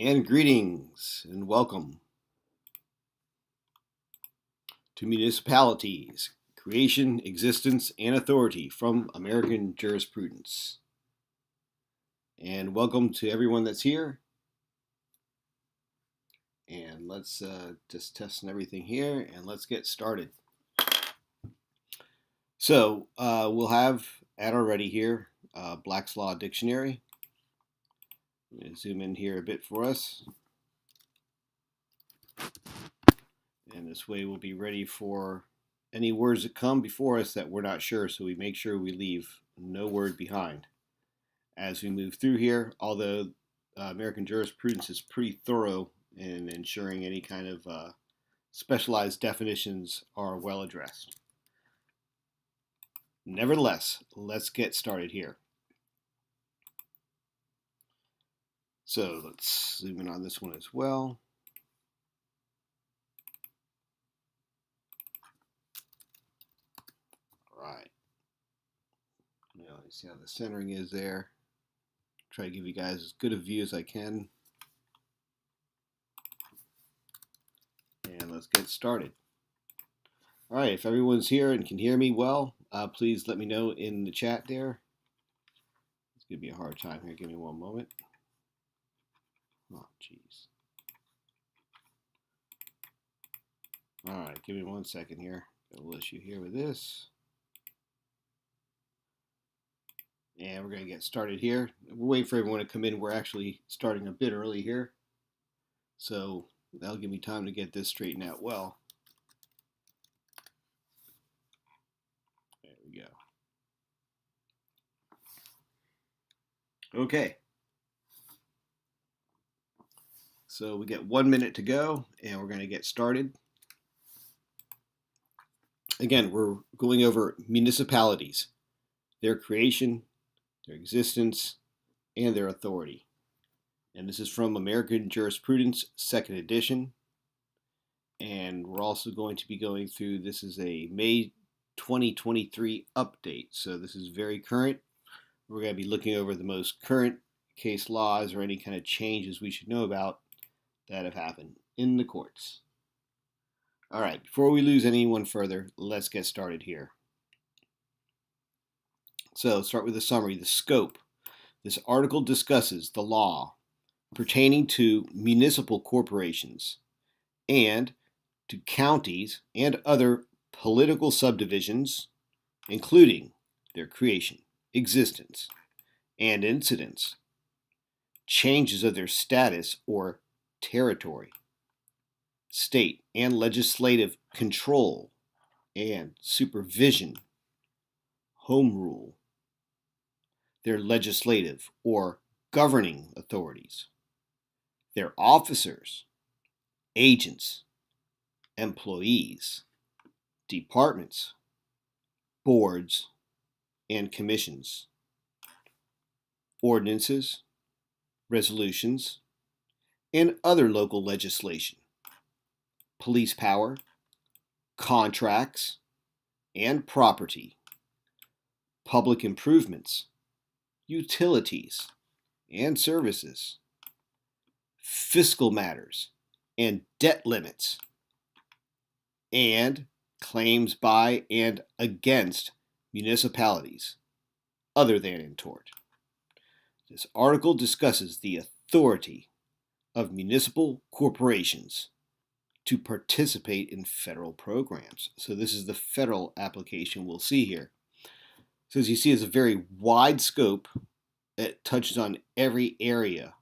And greetings and welcome to Municipalities, Creation, Existence, and Authority from American Jurisprudence. And welcome to everyone that's here. And let's just testing everything here and let's get started. So we'll have at our ready here Black's Law Dictionary. I'm going to zoom in here a bit for us. And this way we'll be ready for any words that come before us that we're not sure, so we make sure we leave no word behind as we move through here, although American jurisprudence is pretty thorough in ensuring any kind of specialized definitions are well addressed. Nevertheless, let's get started here. So let's zoom in on this one as well. All right. Now, you see how the centering is there. Try to give you guys as good a view as I can. And let's get started. All right, if everyone's here and can hear me well, please let me know in the chat there. It's going to be a hard time here. Give me one moment. Oh, jeez. All right, give me 1 second here. Got a little issue here with this. And we're going to get started here. We're waiting for everyone to come in. We're actually starting a bit early here. So that'll give me time to get this straightened out well. There we go. Okay. So we get 1 minute to go, and we're going to get started. Again, we're going over municipalities, their creation, their existence, and their authority. And this is from American Jurisprudence, 2nd edition. And we're also going to be going through, this is a May 2023 update. So this is very current. We're going to be looking over the most current case laws or any kind of changes we should know about that have happened in the courts. All right, before we lose anyone further, let's get started here. So start with a summary. The scope. This article discusses the law pertaining to municipal corporations and to counties and other political subdivisions, including their creation, existence, and incidence, changes of their status or territory, state and legislative control and supervision, home rule, their legislative or governing authorities, their officers, agents, employees, departments, boards, and commissions, ordinances, resolutions, and other local legislation, police power, contracts, and property, public improvements, utilities and services, fiscal matters and debt limits, and claims by and against municipalities other than in tort. This article discusses the authority of municipal corporations to participate in federal programs. So this is the federal application we'll see here. So as you see, it's a very wide scope that touches on every area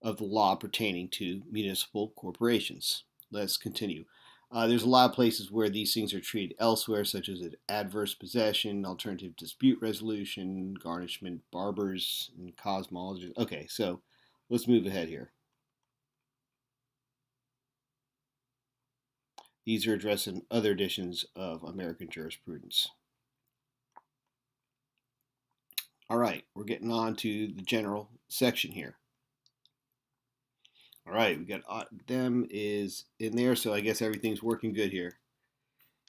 of the law pertaining to municipal corporations. Let's continue. There's a lot of places where these things are treated elsewhere, such as adverse possession, alternative dispute resolution, garnishment, barbers, and cosmologists. Okay, so let's move ahead here. These are addressed in other editions of American Jurisprudence. All right, we're getting on to the general section here. All right, we got them is in there, so I guess everything's working good here.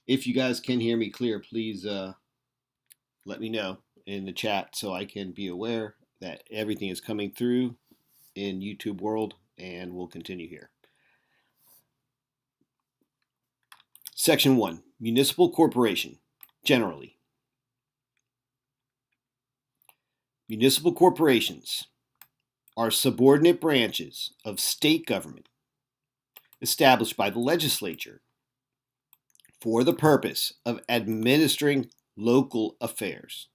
If you guys can hear me clear, please let me know in the chat so I can be aware that everything is coming through in YouTube world and we'll continue here. Section 1, Municipal Corporation, generally. Municipal corporations are subordinate branches of state government established by the legislature for the purpose of administering local affairs.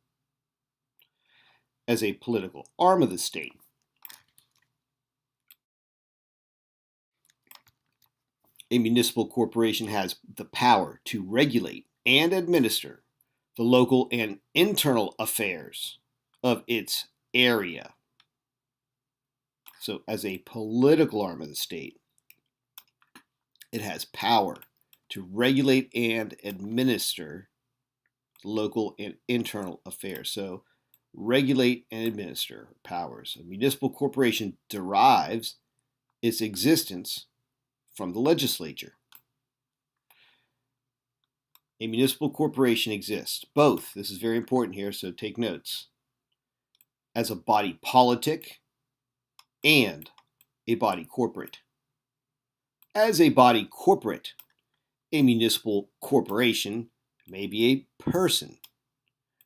As a political arm of the state, a municipal corporation has the power to regulate and administer the local and internal affairs of its area. So, as a political arm of the state, it has power to regulate and administer the local and internal affairs. So, regulate and administer powers. A municipal corporation derives its existence from the legislature. A municipal corporation exists both, this is very important here, so take notes, as a body politic and a body corporate. As a body corporate, a municipal corporation may be a person,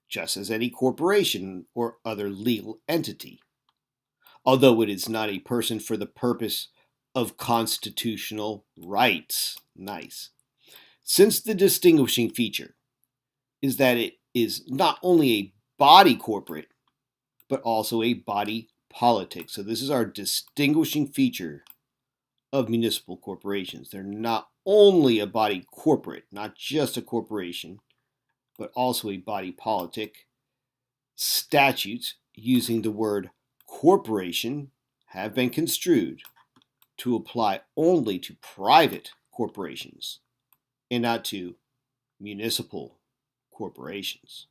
just as any corporation or other legal entity, although it is not a person for the purpose of constitutional rights. Nice. Since the distinguishing feature is that it is not only a body corporate, but also a body politic. So this is our distinguishing feature of municipal corporations. They're not only a body corporate, not just a corporation, but also a body politic. Statutes using the word corporation have been construed to apply only to private corporations and not to municipal corporations.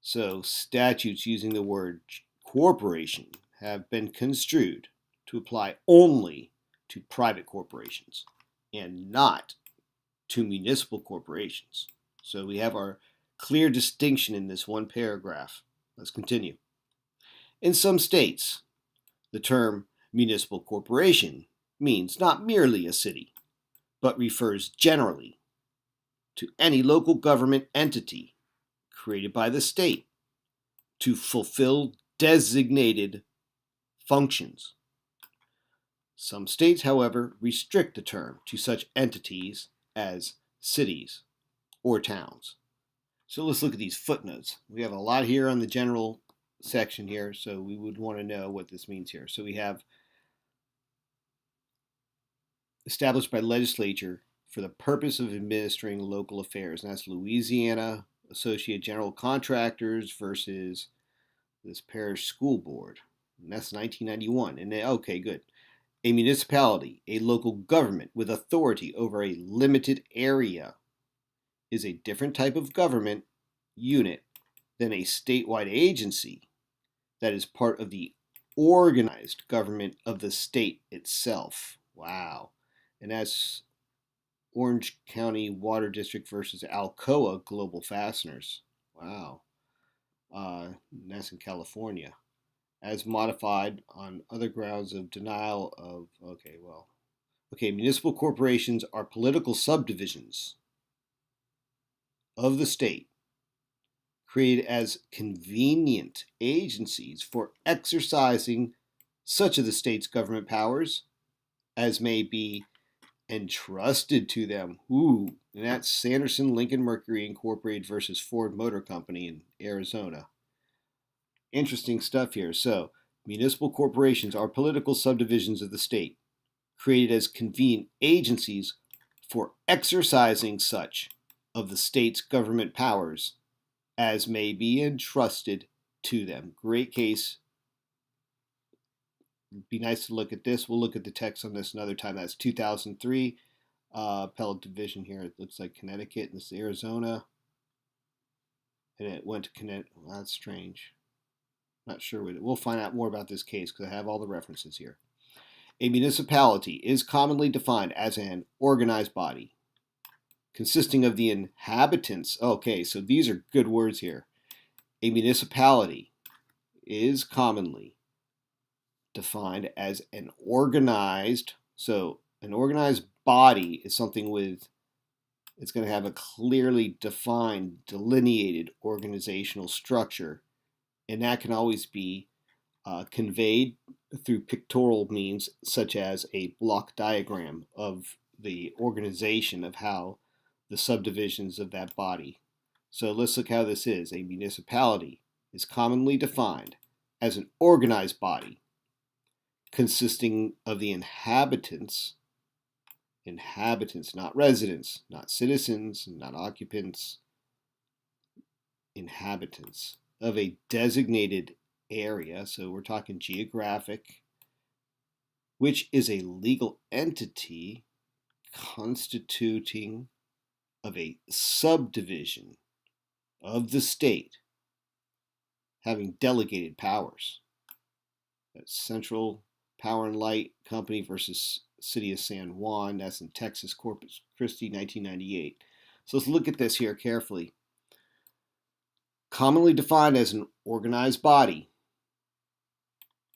So statutes using the word corporation have been construed to apply only to private corporations and not to municipal corporations. So we have our clear distinction in this one paragraph. Let's continue. In some states, the term municipal corporation means not merely a city, but refers generally to any local government entity created by the state to fulfill designated functions. Some states, however, restrict the term to such entities as cities or towns. So let's look at these footnotes. We have a lot here on the general section here, so we would want to know what this means here. So we have established by legislature for the purpose of administering local affairs, and that's Louisiana Associate General Contractors versus this parish school board, and that's 1991. And okay, good. A municipality, a local government with authority over a limited area, is a different type of government unit than a statewide agency that is part of the organized government of the state itself. Wow. And that's Orange County Water District versus Alcoa Global Fasteners. Wow. That's in California. As modified on other grounds of denial of, municipal corporations are political subdivisions of the state created as convenient agencies for exercising such of the state's government powers as may be entrusted to them. Ooh, and that's Sanderson Lincoln Mercury Incorporated versus Ford Motor Company in Arizona. Interesting stuff here. So, municipal corporations are political subdivisions of the state, created as convenient agencies for exercising such of the state's government powers as may be entrusted to them. Great case. It'd be nice to look at this. We'll look at the text on this another time. That's 2003 appellate division here. It looks like Connecticut, and this is Arizona. And it went to Connecticut. Well, that's strange. Not sure what it. We'll find out more about this case because I have all the references here. A municipality is commonly defined as an organized body consisting of the inhabitants. Okay, so these are good words here. A municipality is commonly defined as an organized, so an organized body is something with, it's going to have a clearly defined, delineated organizational structure, and that can always be conveyed through pictorial means such as a block diagram of the organization of how the subdivisions of that body. So let's look how this is. A municipality is commonly defined as an organized body consisting of the inhabitants, not residents, not citizens, not occupants, inhabitants of a designated area, so we're talking geographic, which is a legal entity constituting of a subdivision of the state having delegated powers. That's Central Power and Light Company versus City of San Juan. That's in Texas, Corpus Christi, 1998. So let's look at this here carefully. Commonly defined as an organized body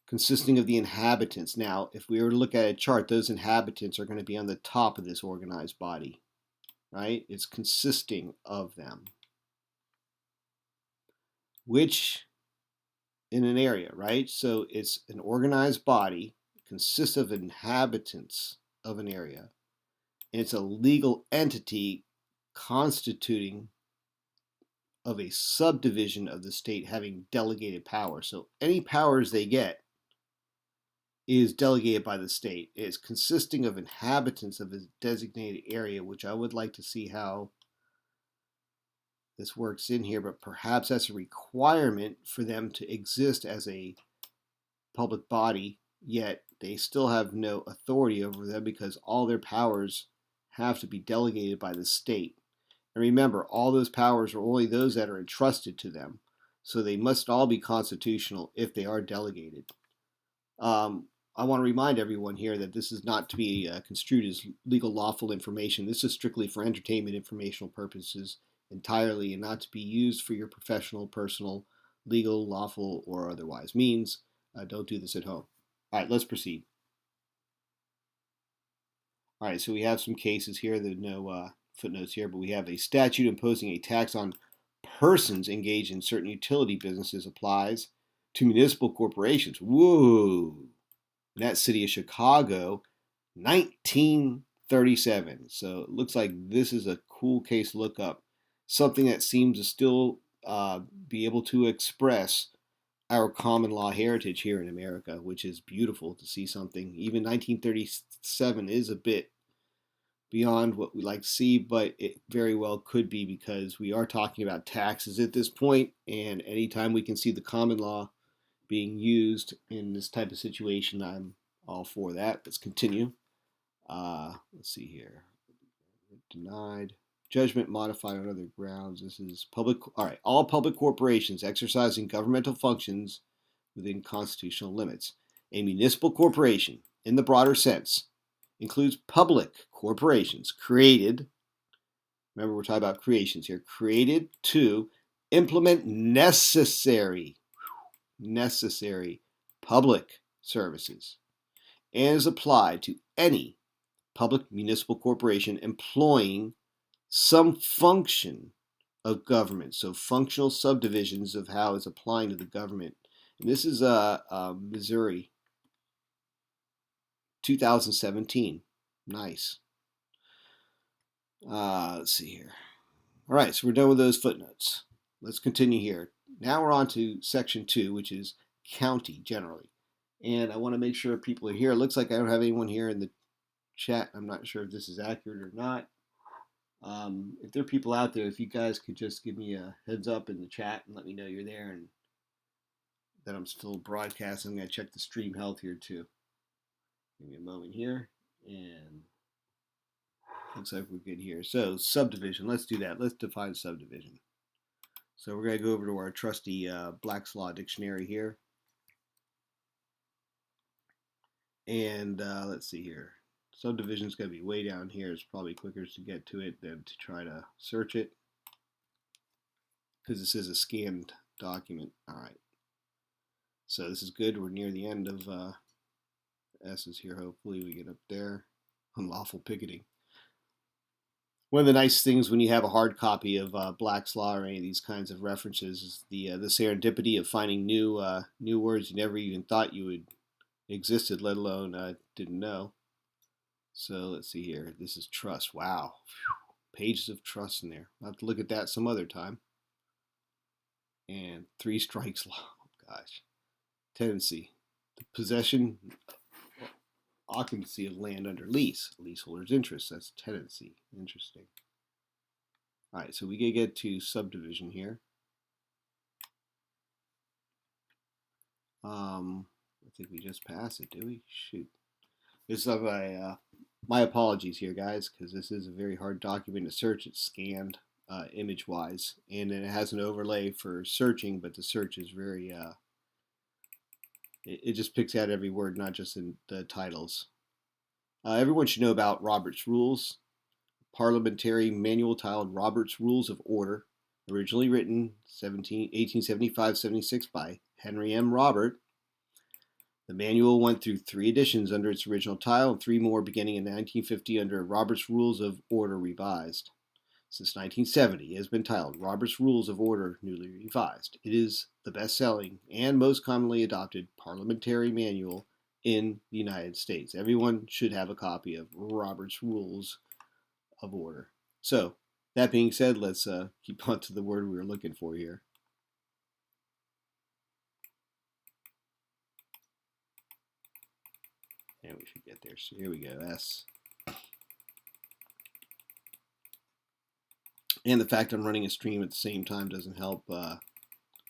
consisting of the inhabitants. Now, if we were to look at a chart, those inhabitants are going to be on the top of this organized body, right? It's consisting of them. Which in an area, right? So it's an organized body, consists of inhabitants of an area, and it's a legal entity constituting of a subdivision of the state having delegated power. So any powers they get is delegated by the state. It is consisting of inhabitants of a designated area, which I would like to see how this works in here, but perhaps that's a requirement for them to exist as a public body, yet they still have no authority over them because all their powers have to be delegated by the state. And remember, all those powers are only those that are entrusted to them, so they must all be constitutional if they are delegated. I want to remind everyone here that this is not to be construed as legal lawful information. This is strictly for entertainment informational purposes entirely, and not to be used for your professional, personal, legal, lawful, or otherwise means. Don't do this at home. All right, let's proceed. All right, so we have some cases here. There are no footnotes here, but we have a statute imposing a tax on persons engaged in certain utility businesses applies to municipal corporations. Whoa! In that city of Chicago, 1937. So it looks like this is a cool case to look up. Something that seems to still be able to express our common law heritage here in America, which is beautiful to see something. Even 1937 is a bit beyond what we like to see, but it very well could be because we are talking about taxes at this point, and anytime we can see the common law being used in this type of situation, I'm all for that. Let's continue. Let's see here. Denied. Judgment modified on other grounds. This is public. All right. All public corporations exercising governmental functions within constitutional limits. A municipal corporation, in the broader sense, includes public corporations created. Remember, we're talking about creations here. Created to implement necessary public services, and is applied to any public municipal corporation employing some function of government. So functional subdivisions of how it's applying to the government. And this is Missouri, 2017. Nice. Let's see here. All right, so we're done with those footnotes. Let's continue here. Now we're on to section 2, which is county generally. And I want to make sure people are here. It looks like I don't have anyone here in the chat. I'm not sure if this is accurate or not. If there are people out there, if you guys could just give me a heads up in the chat and let me know you're there and that I'm still broadcasting. I'm going to check the stream health here too. Give me a moment here, and looks like we're good here. So subdivision, let's do that. Let's define subdivision. So we're going to go over to our trusty Black's Law Dictionary here. And let's see here. Subdivision is going to be way down here. It's probably quicker to get to it than to try to search it, because this is a scanned document. All right. So this is good. We're near the end of S's here, hopefully we get up there. Unlawful picketing. One of the nice things when you have a hard copy of Black's Law or any of these kinds of references is the serendipity of finding new words you never even thought you would existed, let alone didn't know. So let's see here. This is trust. Wow, pages of trust in there. I'll have to look at that some other time. And 3 strikes law. Oh, gosh, tenancy, the possession, occupancy of land under lease, leaseholder's interest. That's tenancy. Interesting. All right, so we can get to subdivision here. I think we just passed it, did we? Shoot. This is my apologies here, guys, because this is a very hard document to search. It's scanned image-wise, and then it has an overlay for searching, but the search is very, it just picks out every word, not just in the titles. Everyone should know about Robert's Rules, parliamentary manual titled Robert's Rules of Order, originally written 1875-76 by Henry M. Robert. The manual went through 3 editions under its original title and 3 more beginning in 1950 under Robert's Rules of Order Revised. Since 1970, it has been titled Robert's Rules of Order Newly Revised. It is the best-selling and most commonly adopted parliamentary manual in the United States. Everyone should have a copy of Robert's Rules of Order. So, that being said, let's keep on to the word we were looking for here. And we should get there. So here we go, S. And the fact I'm running a stream at the same time doesn't help the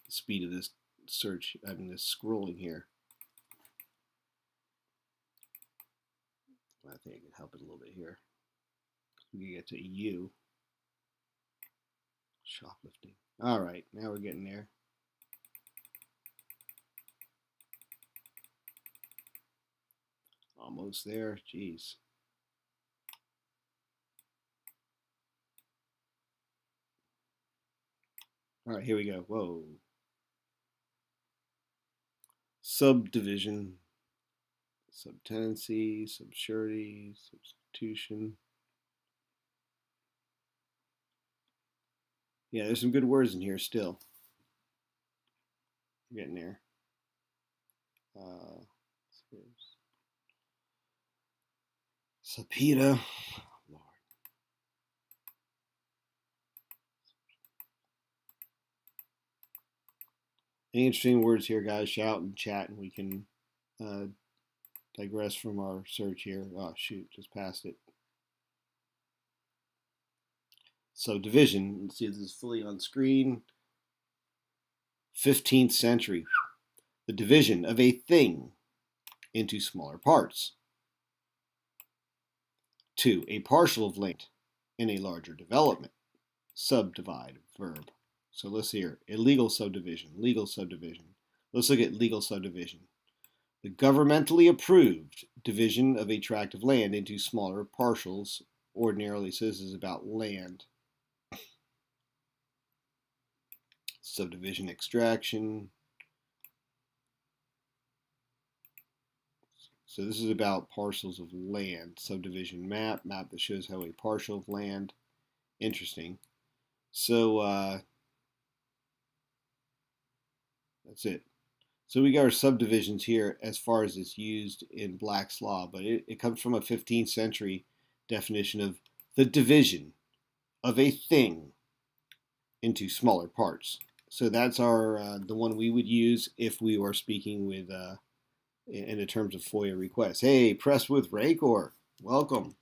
speed of this search, this scrolling here. I think I can help it a little bit here. We can get to U. Shoplifting. All right, now we're getting there. Almost there. Jeez. All right, here we go. Whoa. Subdivision, subtenancy, subsurety, substitution. Yeah, there's some good words in here still. We're getting there. Subpoena. Lord. Any interesting words here, guys? Shout and chat, and we can digress from our search here. Oh, shoot, just passed it. So division, let's see if this is fully on screen. 15th century. The division of a thing into smaller parts. 2. A parcel of land in a larger development. Subdivide, verb. So let's see here. Illegal subdivision, legal subdivision. Let's look at legal subdivision. The governmentally approved division of a tract of land into smaller parcels. Ordinarily, so this is about land. Subdivision extraction. So this is about parcels of land. Subdivision map that shows how a parcel of land. Interesting. So that's it. So we got our subdivisions here as far as it's used in Black's Law, but it comes from a 15th century definition of the division of a thing into smaller parts. So that's our the one we would use if we were speaking with in the terms of FOIA requests. Hey, Press with Raycor, welcome.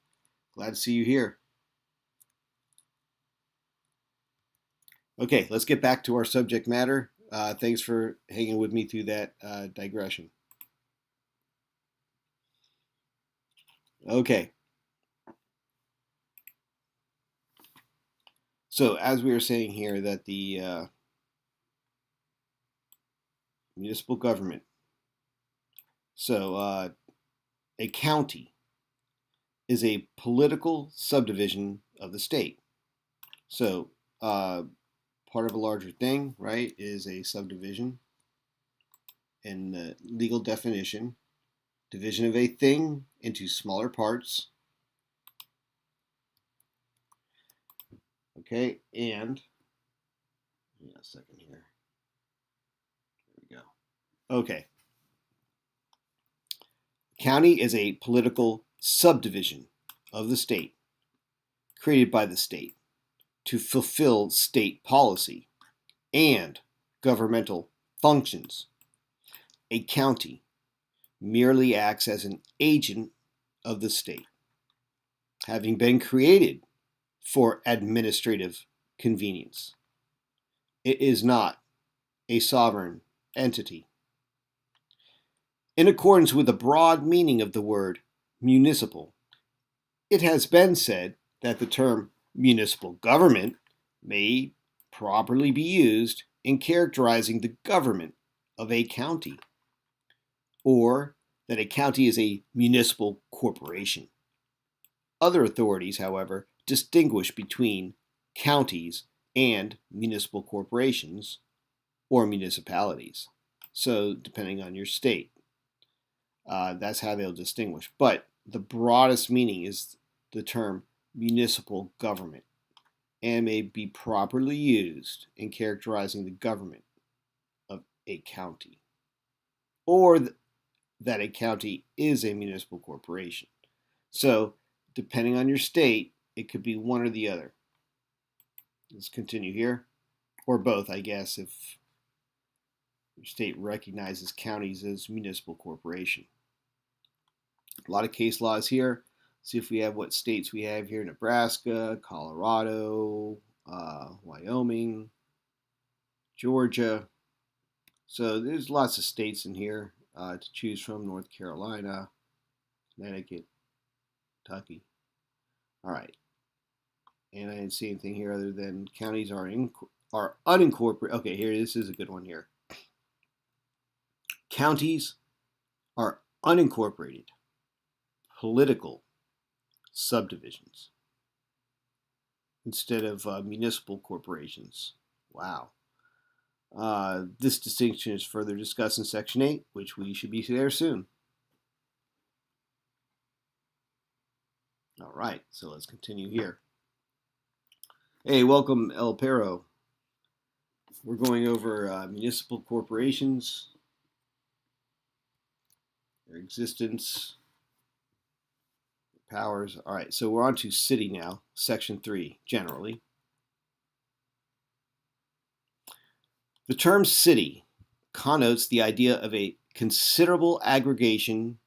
Glad to see you here. Okay, let's get back to our subject matter. Thanks for hanging with me through that digression. Okay. So as we were saying here that the municipal government, so a county is a political subdivision of the state. So part of a larger thing, right, is a subdivision. And the legal definition division of a thing into smaller parts. Okay, and hang on a second here. There we go. Okay. County is a political subdivision of the state created by the state to fulfill state policy and governmental functions. A county merely acts as an agent of the state, having been created for administrative convenience. It is not a sovereign entity. In accordance with the broad meaning of the word municipal, it has been said that the term municipal government may properly be used in characterizing the government of a county, or that a county is a municipal corporation. Other authorities, however, distinguish between counties and municipal corporations or municipalities. So, depending on your state, that's how they'll distinguish. But the broadest meaning is the term municipal government and may be properly used in characterizing the government of a county, or that a county is a municipal corporation. So, depending on your state, it could be one or the other. Let's continue here, or both, I guess, if your state recognizes counties as municipal corporation. A lot of case laws here. See if we have what states we have here: Nebraska, Colorado, Wyoming, Georgia. So there's lots of states in here to choose from: North Carolina, Connecticut, Kentucky. All right. And I didn't see anything here other than counties are unincorporated. Okay, here, this is a good one here. Counties are unincorporated political subdivisions instead of municipal corporations. Wow. This distinction is further discussed in Section 8, which we should be there soon. All right, so let's continue here. Hey, welcome, El Perro. We're going over municipal corporations, their existence, their powers. All right, so we're on to city now, Section 3, generally. The term city connotes the idea of a considerable aggregation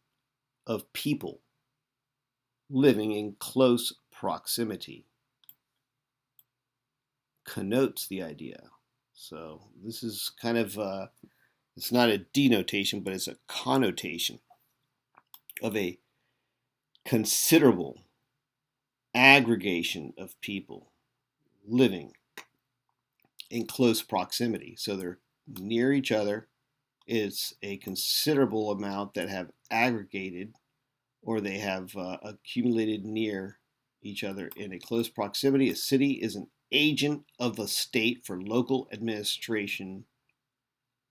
of people living in close proximity. Connotes the idea. So this is kind of, it's not a denotation, but it's a connotation of a considerable aggregation of people living in close proximity. So they're near each other. It's a considerable amount that have aggregated, or they have accumulated near each other in a close proximity. A city is an agent of the state for local administration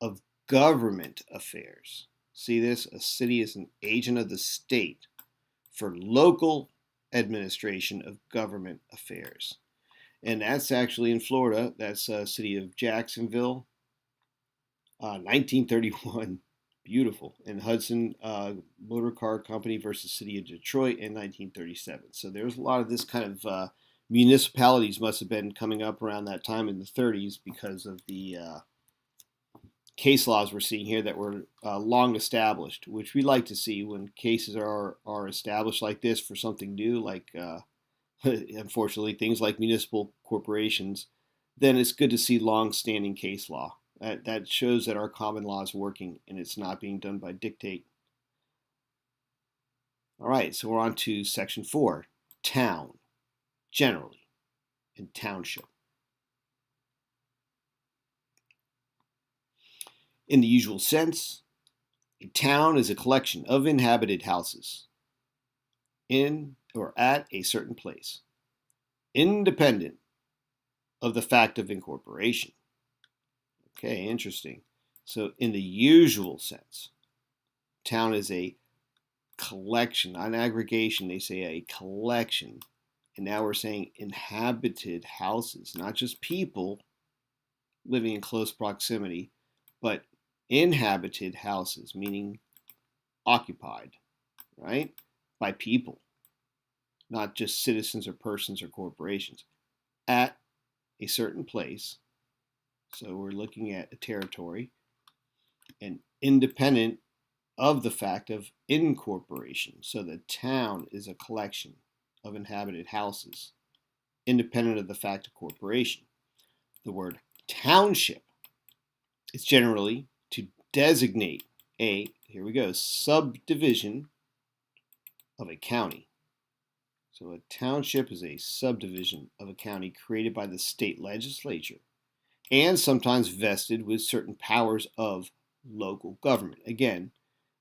of government affairs. See this? A city is an agent of the state for local administration of government affairs. And that's actually in Florida. That's a city of Jacksonville, 1931. Beautiful. And Hudson Motor Car Company versus City of Detroit in 1937. So there's a lot of this kind of municipalities must have been coming up around that time in the 30s because of the case laws we're seeing here that were long established, which we like to see when cases are established like this for something new, like unfortunately things like municipal corporations. Then it's good to see long-standing case law. That shows that our common law is working and it's not being done by dictate. All right, so we're on to Section 4, town, generally, and township. In the usual sense, a town is a collection of inhabited houses in or at a certain place, independent of the fact of incorporation. Okay, interesting. So in the usual sense, town is a collection. On aggregation, they say a collection. And now we're saying inhabited houses, not just people living in close proximity, but inhabited houses, meaning occupied, right, by people, not just citizens or persons or corporations, at a certain place. So we're looking at a territory, and independent of the fact of incorporation. So the town is a collection of inhabited houses, independent of the fact of corporation. The word township is generally to designate a, here we go, subdivision of a county. So a township is a subdivision of a county created by the state legislature and sometimes vested with certain powers of local government. Again,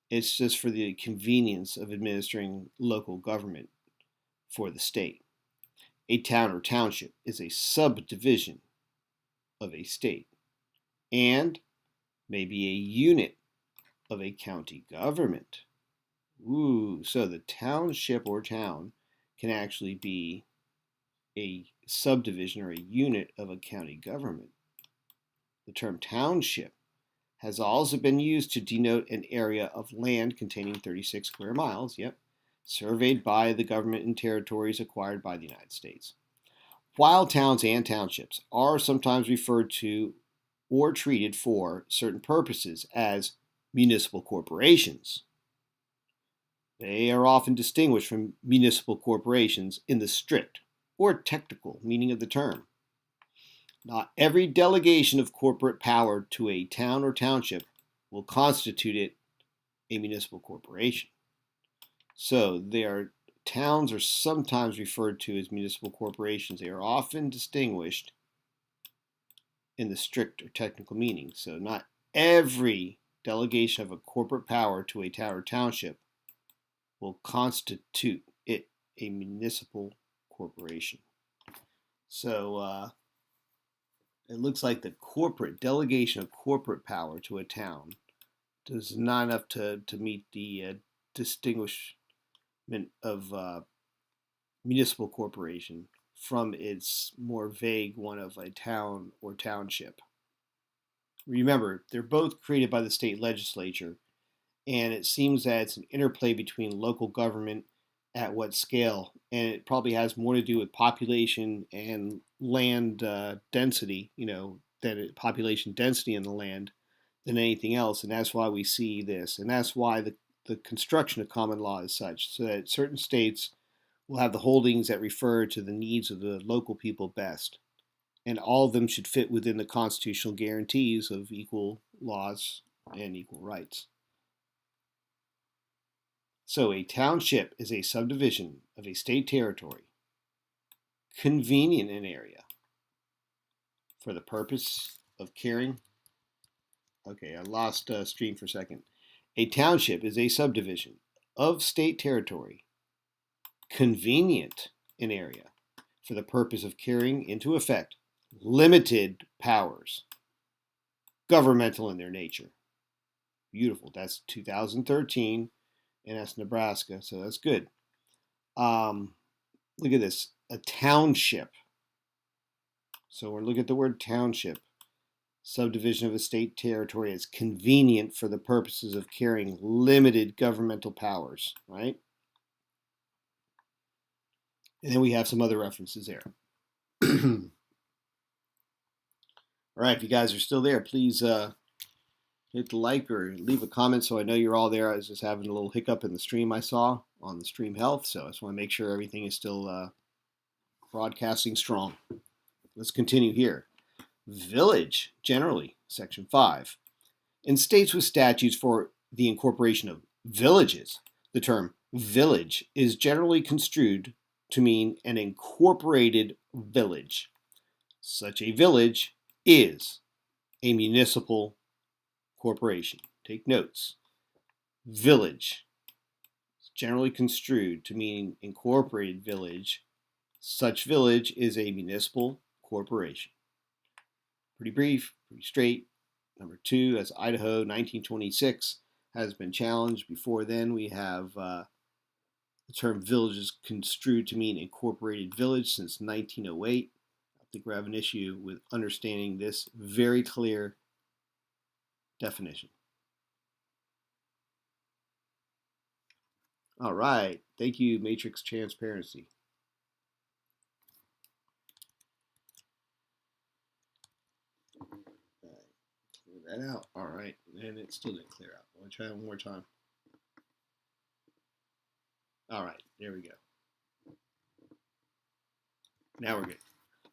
it's just for the convenience of administering local government for the state. A town or township is a subdivision of a state and may be a unit of a county government. Ooh, so the township or town can actually be a subdivision or a unit of a county government. The term township has also been used to denote an area of land containing 36 square miles, surveyed by the government in territories acquired by the United States. While towns and townships are sometimes referred to or treated for certain purposes as municipal corporations, they are often distinguished from municipal corporations in the strict or technical meaning of the term. Not every delegation of corporate power to a town or township will constitute it a municipal corporation. So towns are sometimes referred to as municipal corporations. They are often distinguished in the strict or technical meaning. So not every delegation of a corporate power to a town or township will constitute it a municipal corporation. So it looks like the corporate delegation of corporate power to a town does not enough to meet the distinguishment of municipal corporation from its more vague one of a town or township. Remember, they're both created by the state legislature, and it seems that it's an interplay between local government at what scale, and it probably has more to do with population and land density, population density in the land than anything else, and that's why we see this, and that's why the construction of common law is such, so that certain states will have the holdings that refer to the needs of the local people best, and all of them should fit within the constitutional guarantees of equal laws and equal rights. So a township is a subdivision of a state territory, convenient in area, for the purpose of caring. Okay, I lost stream for a second. A township is a subdivision of state territory, convenient in area, for the purpose of carrying into effect limited powers, governmental in their nature. Beautiful. That's 2013. And that's Nebraska, so that's good. Look at this, a township. So we're looking at the word township. Subdivision of a state territory is convenient for the purposes of carrying limited governmental powers, right? And then we have some other references there. All right, if you guys are still there, please hit the like or leave a comment so I know you're all there. I was just having a little hiccup in the stream I saw on the stream health, so I just want to make sure everything is still broadcasting strong. Let's continue here. Village, generally, Section 5. In states with statutes for the incorporation of villages, the term village is generally construed to mean an incorporated village. Such a village is a municipal corporation. Take notes. Village is generally construed to mean incorporated village. Such village is a municipal corporation. Pretty brief, pretty straight. Number 2, that's Idaho, 1926, has been challenged. Before then, we have the term village is construed to mean incorporated village since 1908. I think we're having an issue with understanding this very clear definition. All right. Thank you, Matrix Transparency. Clear that out. All right. And it still didn't clear out. I'll try one more time. All right. There we go. Now we're good.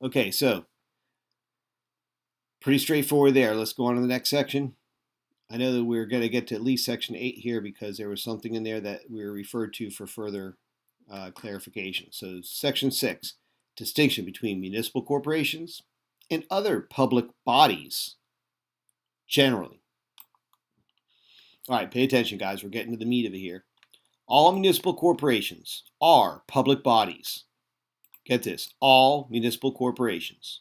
Okay, so pretty straightforward there. Let's go on to the next section. I know that we're going to get to at least section 8 here because there was something in there that we were referred to for further clarification. So section 6, distinction between municipal corporations and other public bodies generally. All right, pay attention, guys. We're getting to the meat of it here. All municipal corporations are public bodies. Get this. All municipal corporations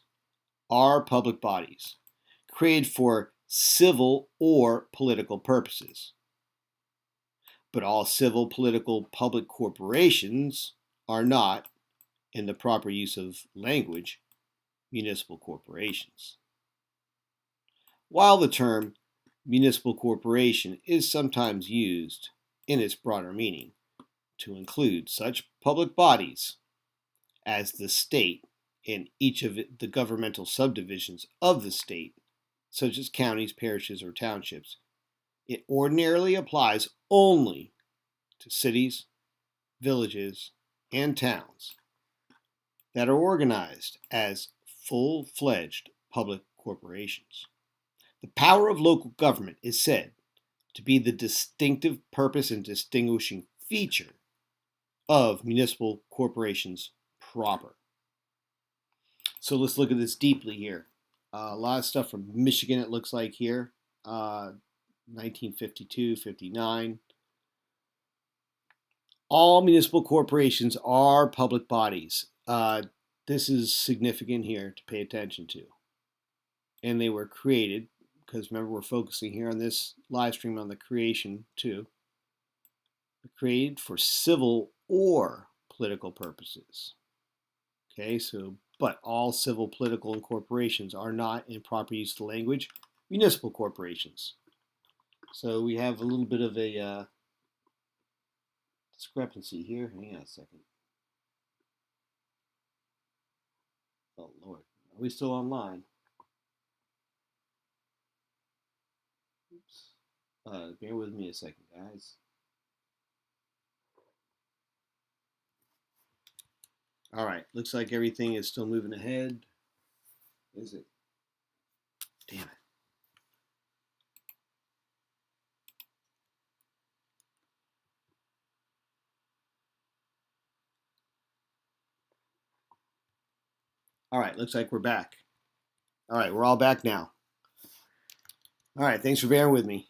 are public bodies created for civil or political purposes. But all civil, political, public corporations are not, in the proper use of language, municipal corporations. While the term municipal corporation is sometimes used in its broader meaning to include such public bodies as the state and each of the governmental subdivisions of the state, such as counties, parishes, or townships, it ordinarily applies only to cities, villages, and towns that are organized as full-fledged public corporations. The power of local government is said to be the distinctive purpose and distinguishing feature of municipal corporations proper. So let's look at this deeply here. A lot of stuff from Michigan, it looks like here, 1952, 59. All municipal corporations are public bodies. This is significant here to pay attention to. And they were created, because remember we're focusing here on this live stream on the creation too. They're created for civil or political purposes. Okay, so but all civil, political, and corporations are not, in proper use of the language, municipal corporations. So we have a little bit of a discrepancy here. Hang on a second. Oh, Lord. Are we still online? Oops. Bear with me a second, guys. All right. Looks like everything is still moving ahead. Is it? Damn it. All right, looks like we're back. All right, we're all back now. All right, thanks for bearing with me.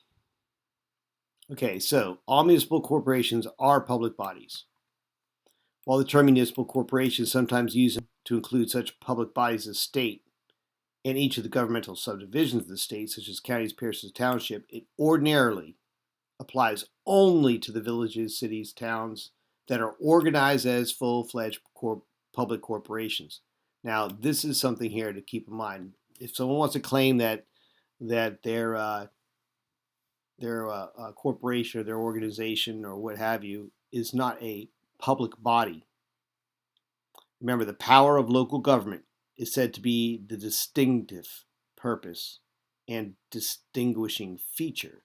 Okay, so all municipal corporations are public bodies. While the term municipal corporation is sometimes used to include such public bodies as state and each of the governmental subdivisions of the state, such as counties, parishes, township, it ordinarily applies only to the villages, cities, towns that are organized as full-fledged public corporations. Now, this is something here to keep in mind. If someone wants to claim that their corporation or their organization or what have you is not a public body, remember the power of local government is said to be the distinctive purpose and distinguishing feature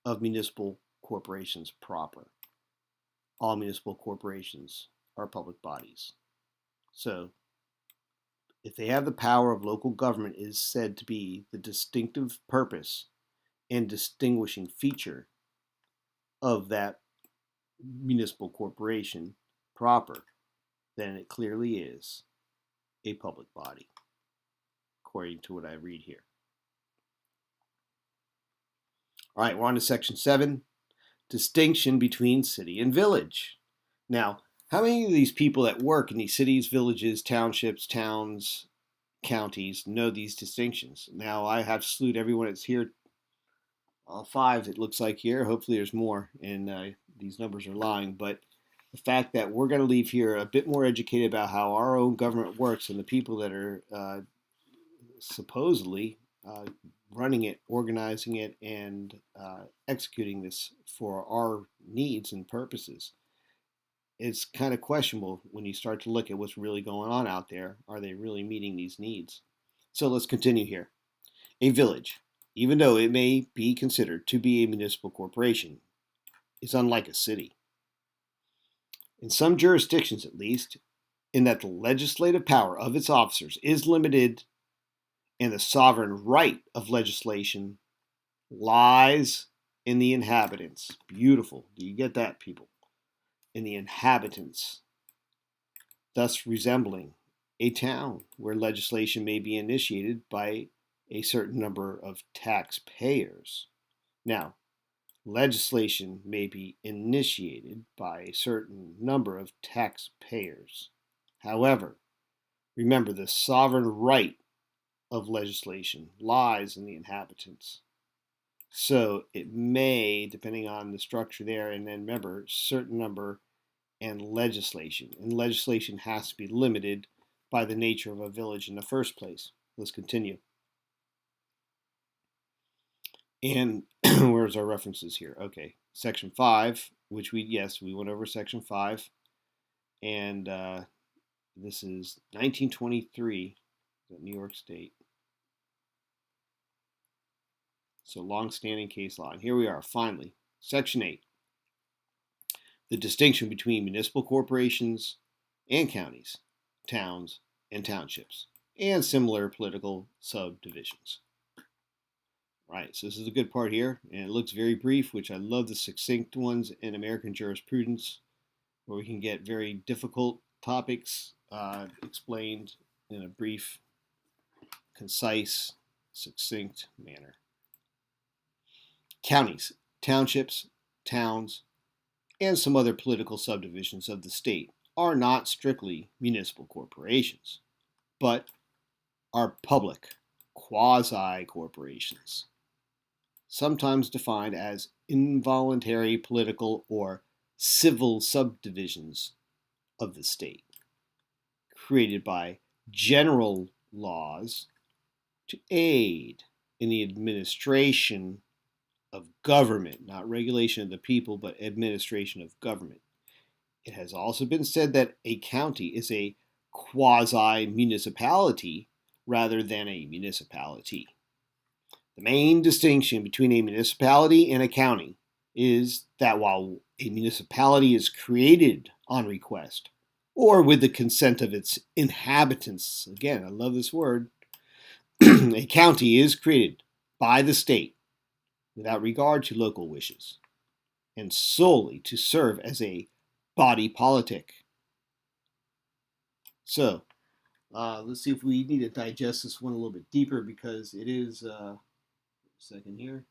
of municipal corporations proper. All municipal corporations are public bodies. So, if they have the power of local government, it is said to be the distinctive purpose and distinguishing feature of that municipal corporation proper, then it clearly is a public body, according to what I read here. All right, we're on to section 7, distinction between city and village. Now, how many of these people that work in these cities, villages, townships, towns, counties know these distinctions? Now, I have to salute everyone that's here 5 it looks like here. Hopefully there's more, and these numbers are lying. But the fact that we're going to leave here a bit more educated about how our own government works and the people that are supposedly running it, organizing it, and executing this for our needs and purposes. It's kind of questionable when you start to look at what's really going on out there. Are they really meeting these needs? So let's continue here. A village, even though it may be considered to be a municipal corporation, is unlike a city. In some jurisdictions, at least, in that the legislative power of its officers is limited and the sovereign right of legislation lies in the inhabitants. Beautiful. Do you get that, people? In the inhabitants, thus resembling a town where legislation may be initiated by a certain number of taxpayers. Now, legislation may be initiated by a certain number of taxpayers. However, remember the sovereign right of legislation lies in the inhabitants. So it may, depending on the structure there, and then remember, certain number and legislation. And legislation has to be limited by the nature of a village in the first place. Let's continue. And where's our references here? Okay, Section 5, which we went over Section 5. And this is 1923, New York State. So long-standing case law. And here we are, finally. Section 8. The distinction between municipal corporations and counties, towns, and townships, and similar political subdivisions. Right, so this is a good part here, and it looks very brief, which I love the succinct ones in American jurisprudence, where we can get very difficult topics explained in a brief, concise, succinct manner. Counties, townships, towns, and some other political subdivisions of the state are not strictly municipal corporations, but are public quasi-corporations, sometimes defined as involuntary political or civil subdivisions of the state, created by general laws to aid in the administration of government, not regulation of the people, but administration of government. It has also been said that a county is a quasi-municipality rather than a municipality. The main distinction between a municipality and a county is that while a municipality is created on request or with the consent of its inhabitants, again, I love this word, a county is created by the state without regard to local wishes and solely to serve as a body politic. So, let's see if we need to digest this one a little bit deeper because it is, a second here.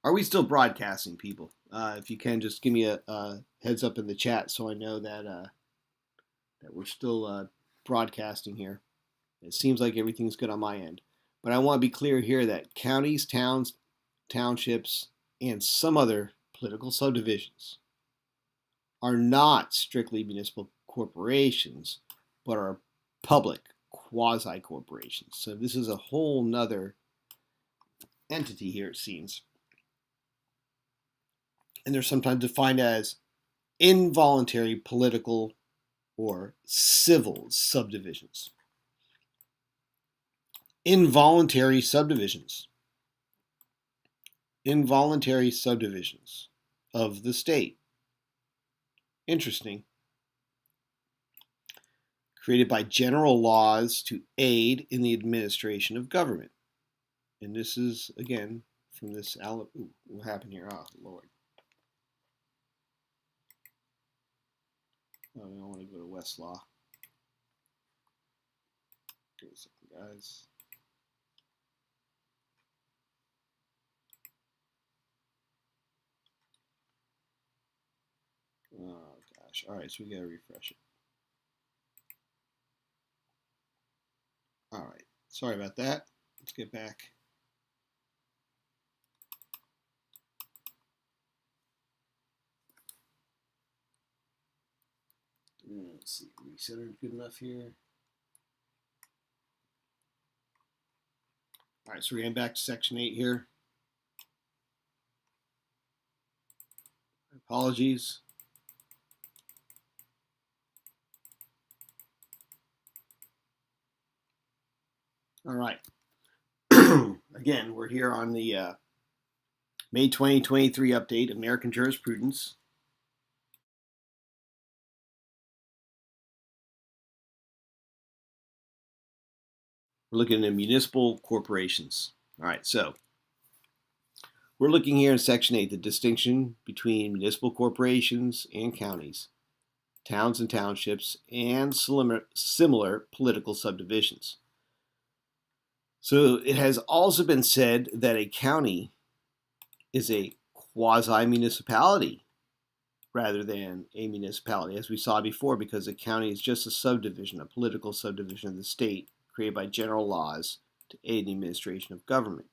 Are we still broadcasting, people? If you can, just give me a heads up in the chat so I know that that we're still broadcasting here. It seems like everything's good on my end. But I want to be clear here that counties, towns, townships, and some other political subdivisions are not strictly municipal corporations, but are public quasi-corporations. So this is a whole nother entity here, it seems. And they're sometimes defined as involuntary political or civil subdivisions. Involuntary subdivisions. Involuntary subdivisions of the state. Interesting. Created by general laws to aid in the administration of government. And this is, again, from this, what happened here? Oh, Lord. Oh, I want to go to Westlaw. Give me a second, guys. Oh, gosh. All right, so we got to refresh it. All right. Sorry about that. Let's get back. Let's see, recenter good enough here. All right, so we're getting back to section 8 here. Apologies. All right. Again, we're here on the May 2023 update, American Jurisprudence. We're looking at municipal corporations. All right, so we're looking here in Section 8, the distinction between municipal corporations and counties, towns and townships, and similar political subdivisions. So it has also been said that a county is a quasi-municipality rather than a municipality, as we saw before, because a county is just a subdivision, a political subdivision of the state created by general laws to aid the administration of government.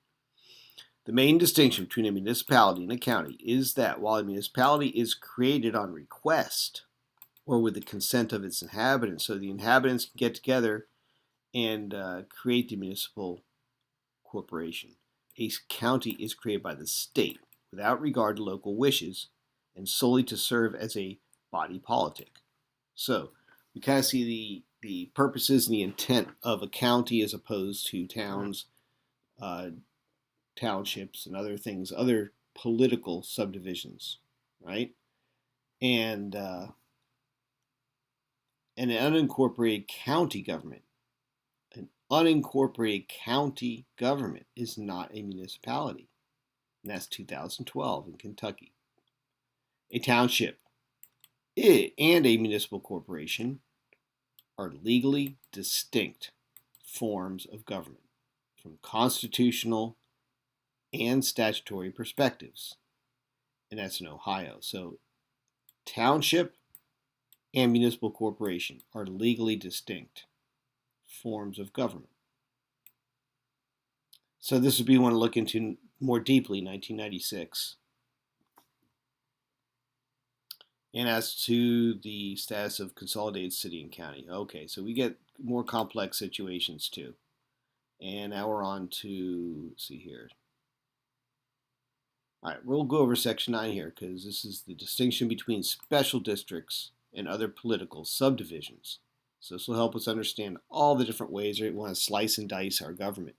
The main distinction between a municipality and a county is that while a municipality is created on request or with the consent of its inhabitants, so the inhabitants can get together and create the municipal corporation, a county is created by the state without regard to local wishes and solely to serve as a body politic. So we kind of see the purposes and the intent of a county as opposed to towns, townships, and other things, other political subdivisions, right? And an unincorporated county government. An unincorporated county government is not a municipality. And that's 2012 in Kentucky. A township and a municipal corporation are legally distinct forms of government from constitutional and statutory perspectives. And that's in Ohio. So township and municipal corporation are legally distinct forms of government. So this would be one to look into more deeply, 1996. And as to the status of consolidated city and county. Okay, so we get more complex situations too. And now we're on to, let's see here. All right, we'll go over section 9 here because this is the distinction between special districts and other political subdivisions. So this will help us understand all the different ways we want to slice and dice our government.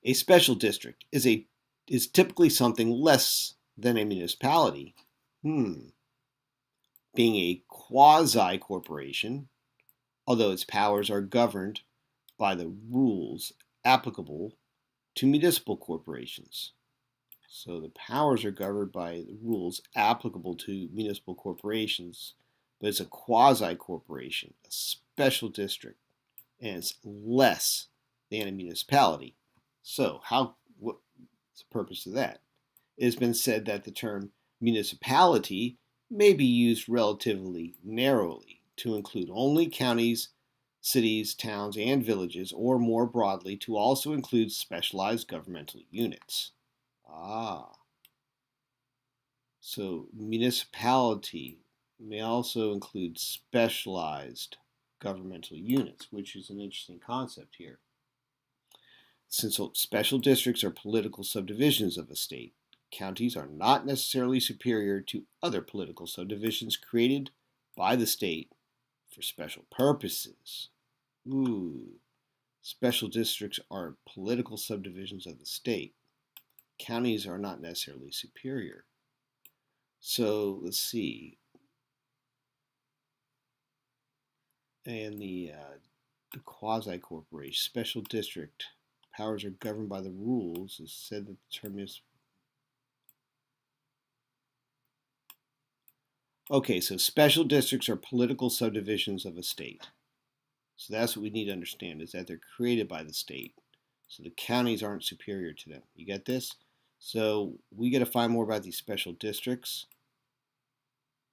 A special district is typically something less than a municipality. Being a quasi-corporation, although its powers are governed by the rules applicable to municipal corporations. So the powers are governed by the rules applicable to municipal corporations, but it's a quasi-corporation, a special district, and it's less than a municipality. So what's the purpose of that? It has been said that the term municipality may be used relatively narrowly to include only counties, cities, towns, and villages, or more broadly, to also include specialized governmental units. So municipality may also include specialized governmental units, which is an interesting concept here. Since special districts are political subdivisions of a state, counties are not necessarily superior to other political subdivisions created by the state for special purposes. Special districts are political subdivisions of the state. Counties are not necessarily superior. So let's see. And the quasi-corporation, special district, powers are governed by the rules. It's said that the term is... Okay, so special districts are political subdivisions of a state. So that's what we need to understand, is that they're created by the state. So the counties aren't superior to them. You get this? So we got to find more about these special districts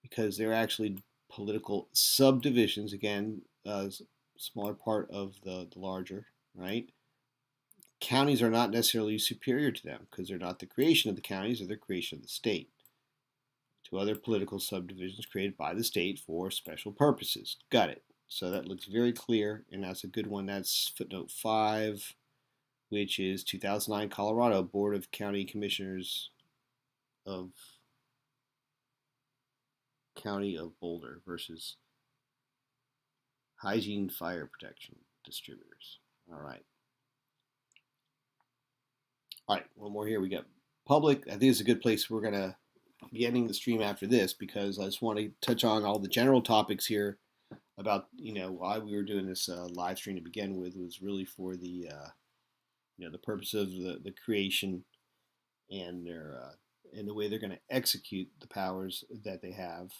because they're actually political subdivisions. Again, a smaller part of the larger, right? Counties are not necessarily superior to them because they're not the creation of the counties or the creation of the state. to other political subdivisions created by the state for special purposes. Got it. So that looks very clear, and that's a good one. That's footnote 5, which is 2009 Colorado Board of County Commissioners of County of Boulder versus Hygiene Fire Protection Distributors. All right. All right, one more here. We got public. I think it's a good place. We're going to be ending the stream after this because I just want to touch on all the general topics here about, why we were doing this live stream to begin with was really for the, the purpose of the creation and their and the way they're going to execute the powers that they have.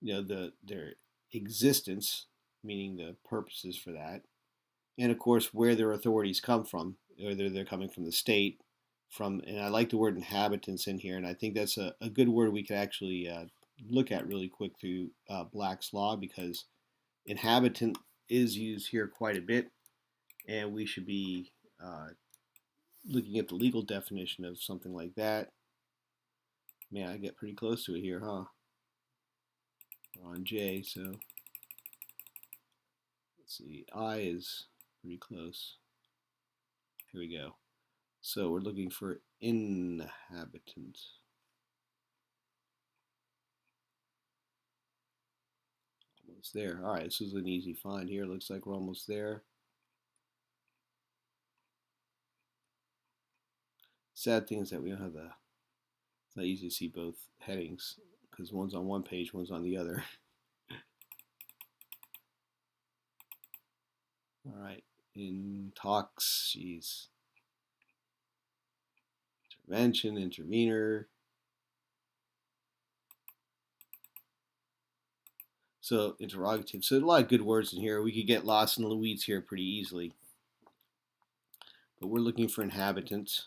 Their existence, meaning the purposes for that, and of course where their authorities come from, whether they're coming from the state, and I like the word inhabitants in here, and I think that's a good word we could actually look at really quick through Black's Law, because inhabitant is used here quite a bit, and we should be looking at the legal definition of something like that. Man, I get pretty close to it here, huh? We're on J, so let's see, I is pretty close. Here we go. So we're looking for inhabitant. Almost there. All right, this is an easy find here. Looks like we're almost there. Sad thing is that we don't have it's not easy to see both headings because one's on one page, one's on the other. All right, in talks, geez. Intervention, intervener. So interrogative. So a lot of good words in here. We could get lost in the weeds here pretty easily. But we're looking for inhabitants.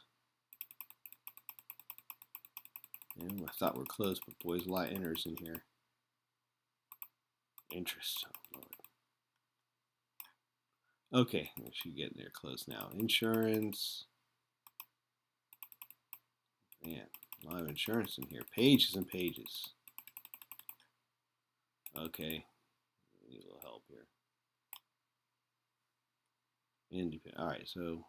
And I thought we're close, but boy, there's a lot of enters in here. Interest. Oh, Lord. Okay, we should get there close now. Insurance. Man, a lot of insurance in here. Pages and pages. Okay, need a little help here. Independent. All right, so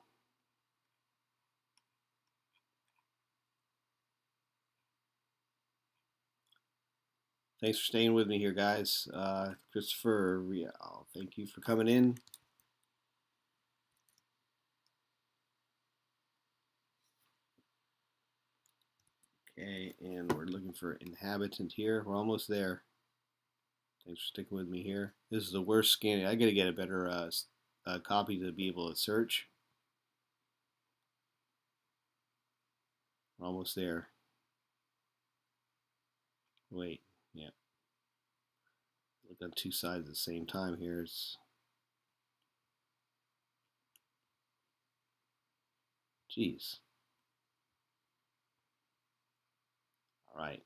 thanks for staying with me here, guys. Christopher, thank you for coming in. Okay, and we're looking for inhabitant here. We're almost there. Thanks for sticking with me here. This is the worst scanning. I gotta get a better copy to be able to search. We're almost there. Wait, yeah. Look on two sides at the same time here. Jeez. All right.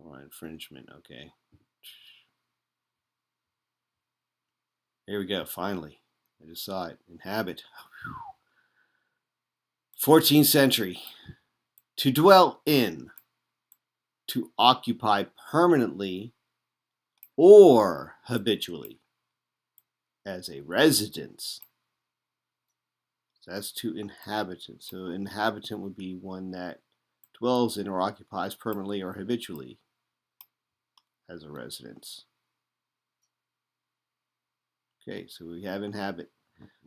All right, infringement. Okay. Here we go. Finally, I just saw it. Inhabit. 14th century. To dwell in. To occupy permanently or habitually as a residence. So that's to inhabitant. So inhabitant would be one that dwells in or occupies permanently or habitually as a residence. Okay, so we have inhabit.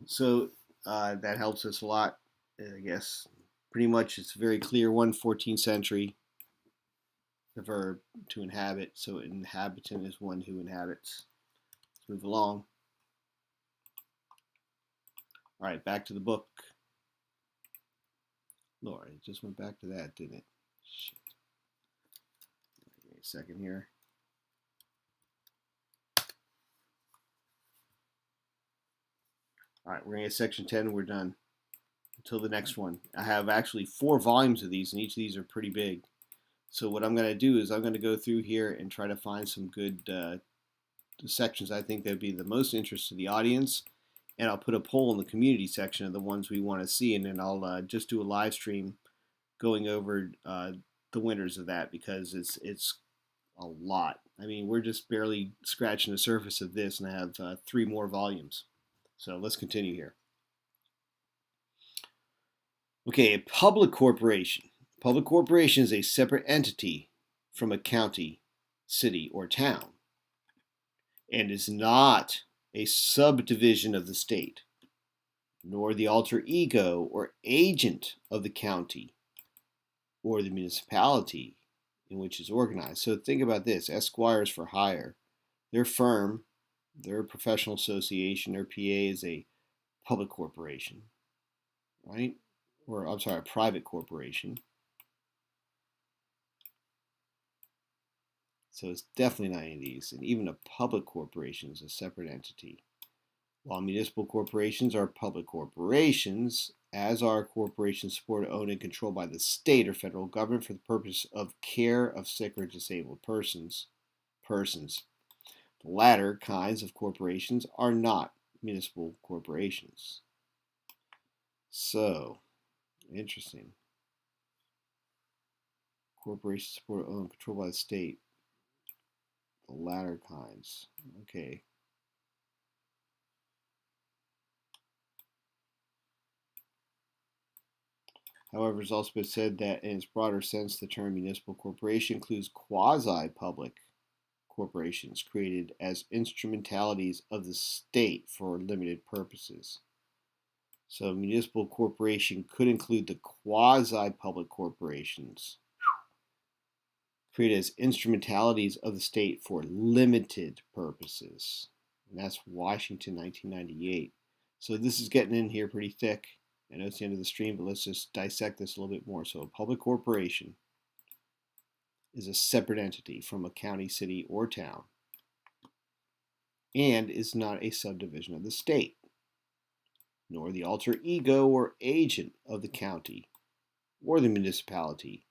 So that helps us a lot, I guess. Pretty much it's very clear, 14th century, the verb to inhabit. So inhabitant is one who inhabits. Let's move along. All right, back to the book. Lord, it just went back to that, didn't it? Shit. Give me a second here. All right, we're going to get section 10. We're done until the next one. I have actually 4 volumes of these, and each of these are pretty big. So what I'm going to do is I'm going to go through here and try to find some good sections I think that would be the most interest to the audience, and I'll put a poll in the community section of the ones we want to see, and then I'll just do a live stream going over the winners of that, because it's a lot. I mean, we're just barely scratching the surface of this, and I have 3 more volumes. So let's continue here. Okay, a public corporation. Public corporation is a separate entity from a county, city, or town, and is not a subdivision of the state, nor the alter ego or agent of the county or the municipality in which it's organized. So think about this: Esquires for hire. Their firm, their professional association, their PA is a public corporation, right? Or I'm sorry, a private corporation. So it's definitely not any of these. And even a public corporation is a separate entity. While municipal corporations are public corporations, as are corporations supported, owned, and controlled by the state or federal government for the purpose of care of sick or disabled persons. The latter kinds of corporations are not municipal corporations. So, interesting. Corporations supported, owned, and controlled by the state. The latter kinds. Okay. However, it's also been said that in its broader sense, the term municipal corporation includes quasi-public corporations created as instrumentalities of the state for limited purposes. So municipal corporation could include the quasi-public corporations created as instrumentalities of the state for limited purposes. And that's Washington, 1998. So this is getting in here pretty thick. I know it's the end of the stream, but let's just dissect this a little bit more. So a public corporation is a separate entity from a county, city, or town, and is not a subdivision of the state, nor the alter ego or agent of the county or the municipality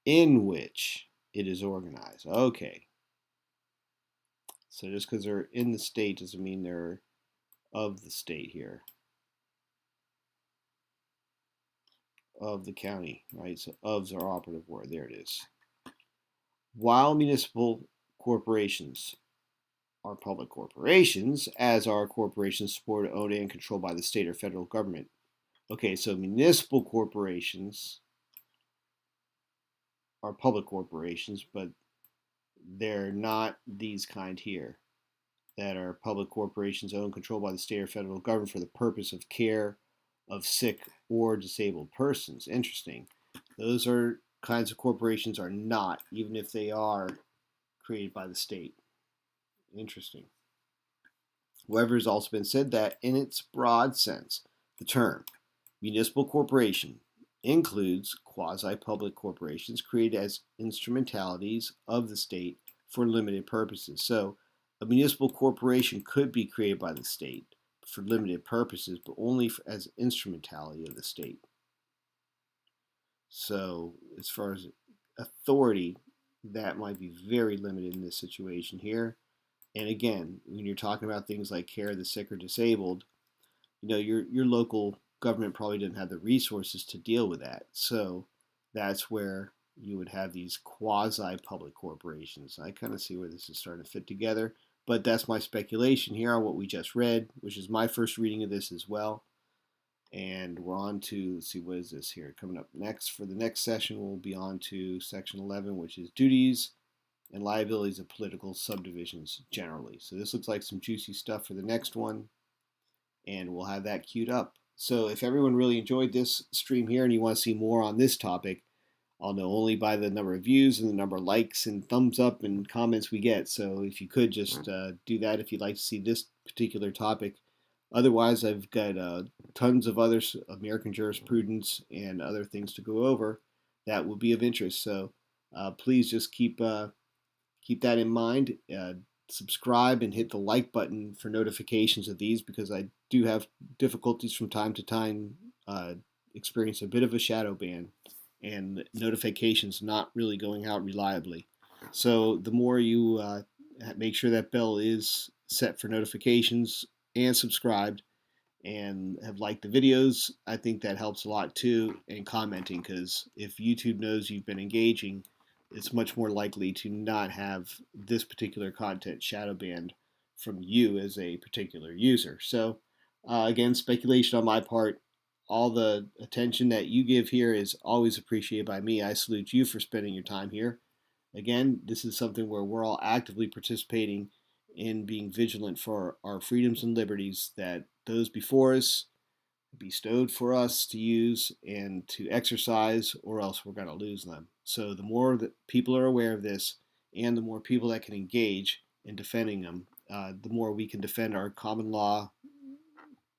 in which it is organized. Okay. So just because they're in the state doesn't mean they're of the state here. Of the county, right? So of's our operative word. There it is. While municipal corporations are public corporations, as are corporations supported, owned, and controlled by the state or federal government. Okay, so municipal corporations are public corporations, but they're not these kind here that are public corporations owned and controlled by the state or federal government for the purpose of care of sick or disabled persons. Interesting. Those are kinds of corporations are not, even if they are created by the state. Interesting. However, it has also been said that in its broad sense, the term municipal corporation includes quasi-public corporations created as instrumentalities of the state for limited purposes. So a municipal corporation could be created by the state for limited purposes, but only as instrumentality of the state. So as far as authority, that might be very limited in this situation here. And again, when you're talking about things like care of the sick or disabled, you know, your local government probably didn't have the resources to deal with that. So that's where you would have these quasi-public corporations. I kind of see where this is starting to fit together, but that's my speculation here on what we just read, which is my first reading of this as well. And we're on to, let's see, what is this here? Coming up next, for the next session, we'll be on to section 11, which is duties and liabilities of political subdivisions generally. So this looks like some juicy stuff for the next one, and we'll have that queued up. So if everyone really enjoyed this stream here and you want to see more on this topic, I'll know only by the number of views and the number of likes and thumbs up and comments we get. So if you could just do that if you'd like to see this particular topic. Otherwise, I've got tons of other American jurisprudence and other things to go over that will be of interest. So please just keep that in mind. Subscribe and hit the like button for notifications of these, because I do have difficulties from time to time, experience a bit of a shadow ban and notifications not really going out reliably. So the more you make sure that bell is set for notifications and subscribed, and have liked the videos. I think that helps a lot too, and commenting, because if YouTube knows you've been engaging, it's much more likely to not have this particular content shadow banned from you as a particular user. So again, speculation on my part. All the attention that you give here is always appreciated by me. I salute you for spending your time here. Again, this is something where we're all actively participating in being vigilant for our freedoms and liberties that those before us bestowed for us to use and to exercise, or else we're going to lose them. So the more that people are aware of this, and the more people that can engage in defending them, the more we can defend our common law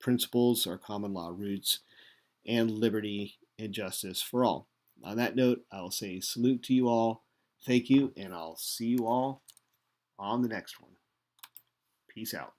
principles, our common law roots, and liberty and justice for all. On that note, I will say salute to you all. Thank you, and I'll see you all on the next one. Peace out.